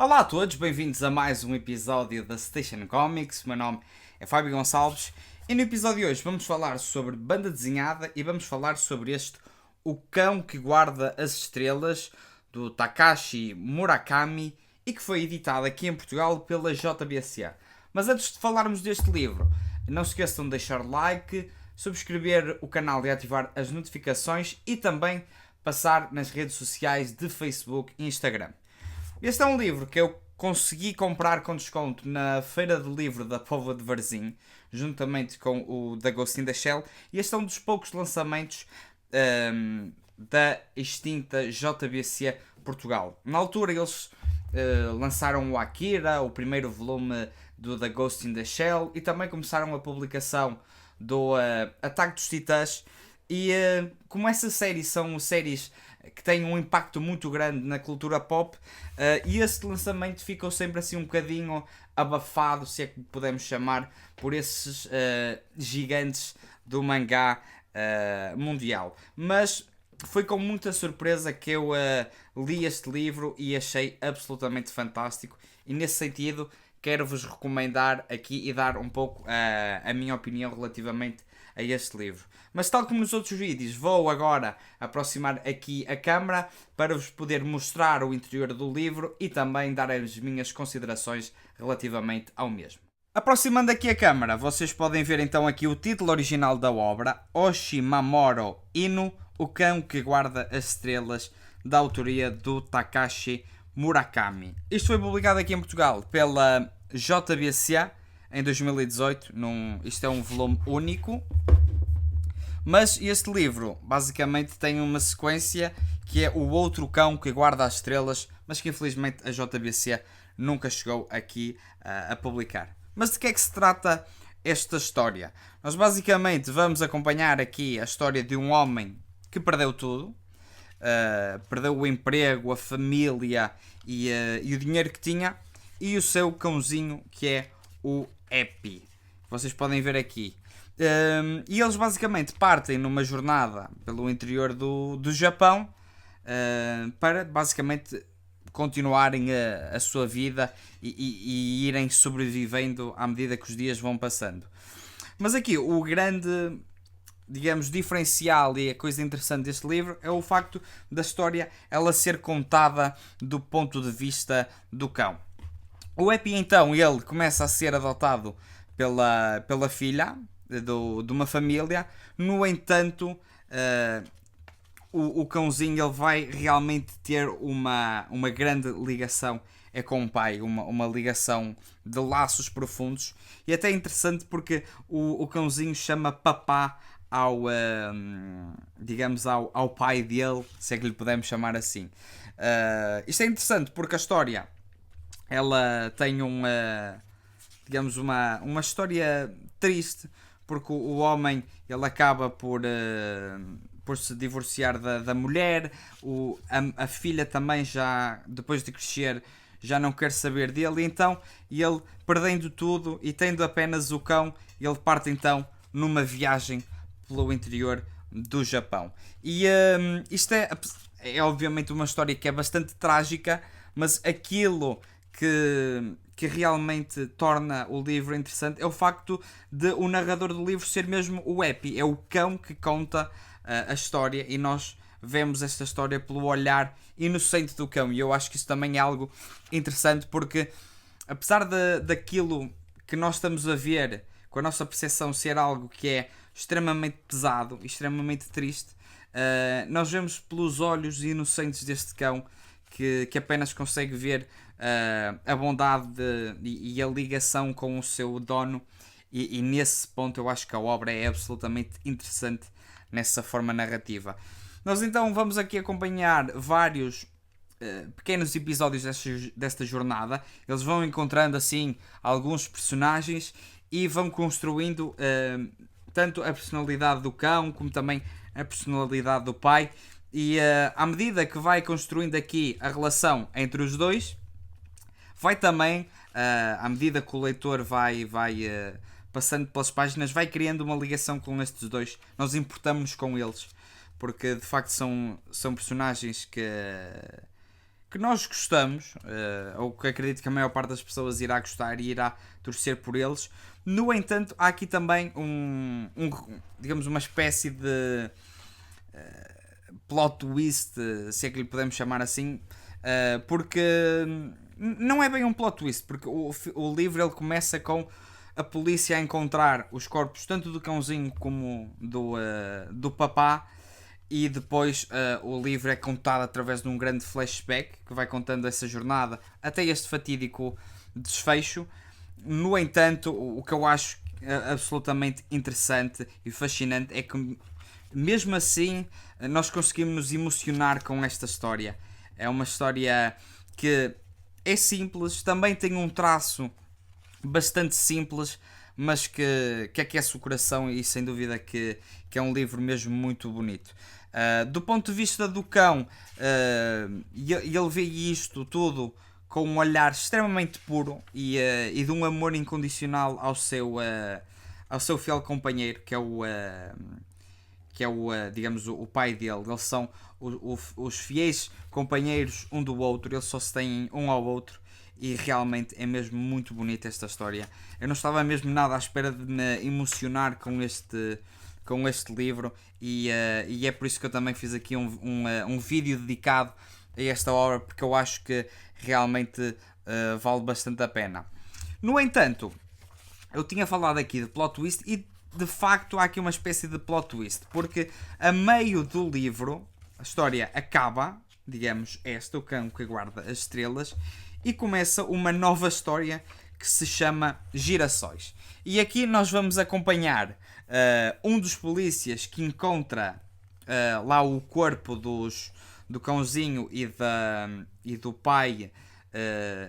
Olá a todos, bem-vindos a mais um episódio da Station Comics. O meu nome é Fábio Gonçalves e no episódio de hoje vamos falar sobre banda desenhada e vamos falar sobre O Cão que Guarda as Estrelas, do Takashi Murakami, e que foi editado aqui em Portugal pela JBC. Mas antes de falarmos deste livro, não se esqueçam de deixar like, subscrever o canal e ativar as notificações e também passar nas redes sociais de Facebook e Instagram. Este é um livro que eu consegui comprar com desconto na Feira do Livro da Póvoa de Varzim, juntamente com o da Ghost in the Shell, e este é um dos poucos lançamentos da extinta JBC Portugal. Na altura eles lançaram o Akira, o primeiro volume do The Ghost in the Shell, e também começaram a publicação do Ataque dos Titãs. E como essa série são séries que têm um impacto muito grande na cultura pop, e este lançamento ficou sempre assim um bocadinho abafado, se é que podemos chamar, por esses gigantes do mangá mundial. Mas foi com muita surpresa que eu li este livro e achei absolutamente fantástico, e nesse sentido quero-vos recomendar aqui e dar um pouco a minha opinião relativamente a este livro. Mas tal como nos outros vídeos, vou agora aproximar aqui a câmera para vos poder mostrar o interior do livro e também dar as minhas considerações relativamente ao mesmo. Aproximando aqui a câmera, vocês podem ver então aqui o título original da obra, Oshimamoro Inu, O Cão que Guarda as Estrelas, da autoria do Takashi Murakami. Isto foi publicado aqui em Portugal pela JBC em 2018. Isto é um volume único. Mas este livro basicamente tem uma sequência que é O Outro Cão que Guarda as Estrelas, mas que infelizmente a JBC nunca chegou aqui a publicar. Mas de que é que se trata esta história? Nós basicamente vamos acompanhar aqui a história de um homem que perdeu tudo. Perdeu o emprego, a família e o dinheiro que tinha, e o seu cãozinho, que é o Epi. Vocês podem ver aqui. E eles basicamente partem numa jornada pelo interior do Japão para basicamente continuarem a sua vida e irem sobrevivendo à medida que os dias vão passando. Mas aqui o grande, digamos, diferencial e a coisa interessante deste livro é o facto da história ela ser contada do ponto de vista do cão. O Epi então, ele começa a ser adotado pela filha de uma família. No entanto, o cãozinho ele vai realmente ter uma grande ligação com o pai, uma ligação de laços profundos, e até é interessante porque o cãozinho chama papá digamos ao pai dele, se é que lhe podemos chamar assim. Isto é interessante porque a história ela tem digamos uma história triste, porque o homem ele acaba por se divorciar da mulher. A filha também, já depois de crescer, já não quer saber dele, então ele, perdendo tudo e tendo apenas o cão, ele parte então numa viagem pelo interior do Japão. E isto é obviamente uma história que é bastante trágica, mas aquilo que realmente torna o livro interessante é o facto de o narrador do livro ser mesmo o Epi. É o cão que conta a história, e nós vemos esta história pelo olhar inocente do cão. E eu acho que isso também é algo interessante, porque apesar daquilo que nós estamos a ver, com a nossa percepção ser algo que é extremamente pesado e extremamente triste, nós vemos pelos olhos inocentes deste cão que apenas consegue ver a bondade e a ligação com o seu dono, e nesse ponto eu acho que a obra é absolutamente interessante nessa forma narrativa. Nós então vamos aqui acompanhar vários pequenos episódios desta jornada. Eles vão encontrando assim alguns personagens e vão construindo tanto a personalidade do cão como também a personalidade do pai. E à medida que vai construindo aqui a relação entre os dois, vai também, à medida que o leitor vai passando pelas páginas, vai criando uma ligação com estes dois. Nós importamos com eles, porque de facto são personagens que nós gostamos, ou que acredito que a maior parte das pessoas irá gostar e irá torcer por eles. No entanto, há aqui também digamos, uma espécie de plot twist, se é que lhe podemos chamar assim, porque não é bem um plot twist, porque o livro ele começa com a polícia a encontrar os corpos tanto do cãozinho como do papá, e depois o livro é contado através de um grande flashback que vai contando essa jornada até este fatídico desfecho. No entanto, o que eu acho absolutamente interessante e fascinante é que mesmo assim nós conseguimos nos emocionar com esta história. É uma história que é simples, também tem um traço bastante simples, mas que aquece o coração, e sem dúvida que é um livro mesmo muito bonito. Do ponto de vista do cão, ele vê isto tudo com um olhar extremamente puro e de um amor incondicional ao seu fiel companheiro, que é o digamos, o pai dele. Eles são os fiéis companheiros um do outro, eles só se têm um ao outro, e realmente é mesmo muito bonita esta história. Eu não estava mesmo nada à espera de me emocionar com este livro, e é por isso que eu também fiz aqui um vídeo dedicado a esta obra, porque eu acho que realmente vale bastante a pena. No entanto, eu tinha falado aqui de plot twist, e de facto há aqui uma espécie de plot twist, porque a meio do livro a história acaba, digamos, o cão que guarda as estrelas, e começa uma nova história que se chama Girassóis. E aqui nós vamos acompanhar um dos polícias que encontra lá o corpo do cãozinho e do pai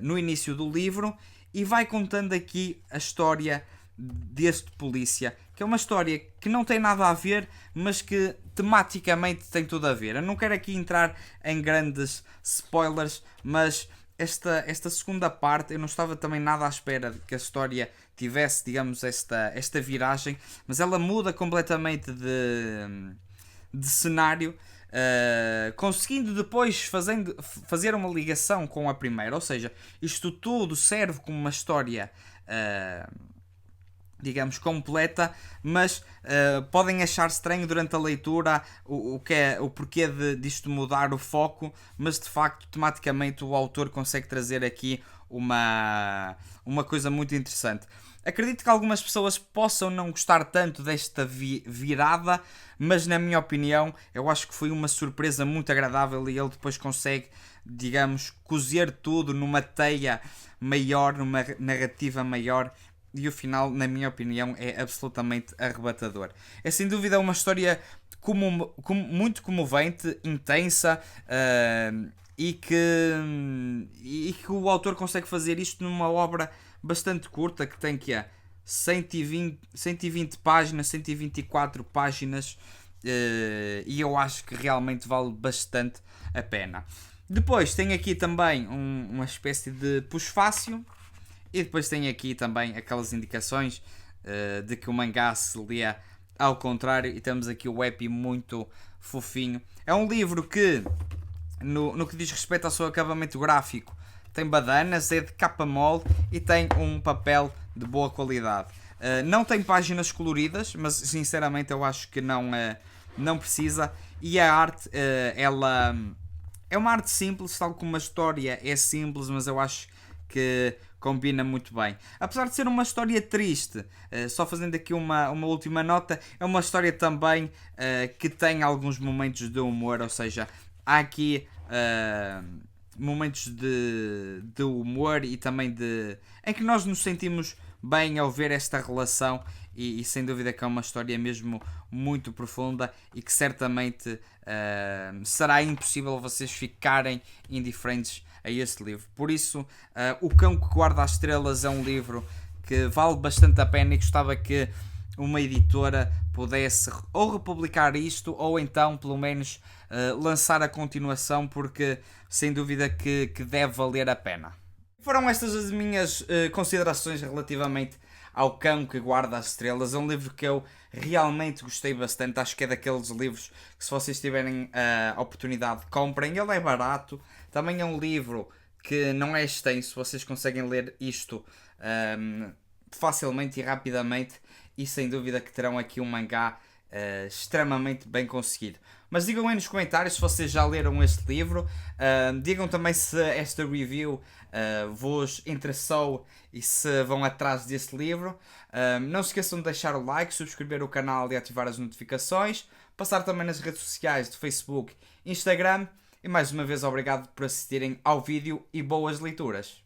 no início do livro, e vai contando aqui a história deste polícia, que é uma história que não tem nada a ver, mas que tematicamente tem tudo a ver. Eu não quero aqui entrar em grandes spoilers, mas esta segunda parte eu não estava também nada à espera de que a história tivesse, digamos, esta viragem, mas ela muda completamente de cenário, conseguindo depois fazer uma ligação com a primeira. Ou seja, isto tudo serve como uma história digamos, completa, mas podem achar estranho durante a leitura o porquê disto mudar o foco, mas de facto tematicamente o autor consegue trazer aqui uma coisa muito interessante. Acredito que algumas pessoas possam não gostar tanto desta virada, mas na minha opinião eu acho que foi uma surpresa muito agradável, e ele depois consegue, digamos, cozer tudo numa teia maior, numa narrativa maior, e o final, na minha opinião, é absolutamente arrebatador. É sem dúvida uma história muito comovente, intensa, e que o autor consegue fazer isto numa obra bastante curta, que tem 120 páginas, 124 páginas, e eu acho que realmente vale bastante a pena. Depois tem aqui também uma espécie de pós-fácil, e depois tem aqui também aquelas indicações de que o mangá se lê ao contrário, e temos aqui o epi muito fofinho. É um livro que, no que diz respeito ao seu acabamento gráfico, tem badanas, é de capa mole e tem um papel de boa qualidade. Não tem páginas coloridas, mas sinceramente eu acho que não precisa. E a arte, ela é uma arte simples, tal como a história é simples, mas eu acho que combina muito bem. Apesar de ser uma história triste, só fazendo aqui uma última nota, é uma história também que tem alguns momentos de humor, ou seja, há aqui momentos de humor e também em que nós nos sentimos bem ao ver esta relação, e sem dúvida que é uma história mesmo muito profunda, e que certamente será impossível vocês ficarem indiferentes a este livro. Por isso, O Cão que Guarda as Estrelas é um livro que vale bastante a pena, e gostava que uma editora pudesse ou republicar isto, ou então pelo menos lançar a continuação, porque sem dúvida que deve valer a pena. Foram estas as minhas considerações relativamente ao Cão que Guarda as Estrelas. É um livro que eu realmente gostei bastante. Acho que é daqueles livros que, se vocês tiverem a oportunidade, comprem. Ele é barato. Também é um livro que não é extenso. Vocês conseguem ler isto facilmente e rapidamente. E sem dúvida que terão aqui um mangá extremamente bem conseguido. Mas digam aí nos comentários se vocês já leram este livro. Digam também se esta review vos interessou e se vão atrás deste livro. Não se esqueçam de deixar o like, subscrever o canal e ativar as notificações. Passar também nas redes sociais do Facebook e Instagram. E mais uma vez obrigado por assistirem ao vídeo e boas leituras.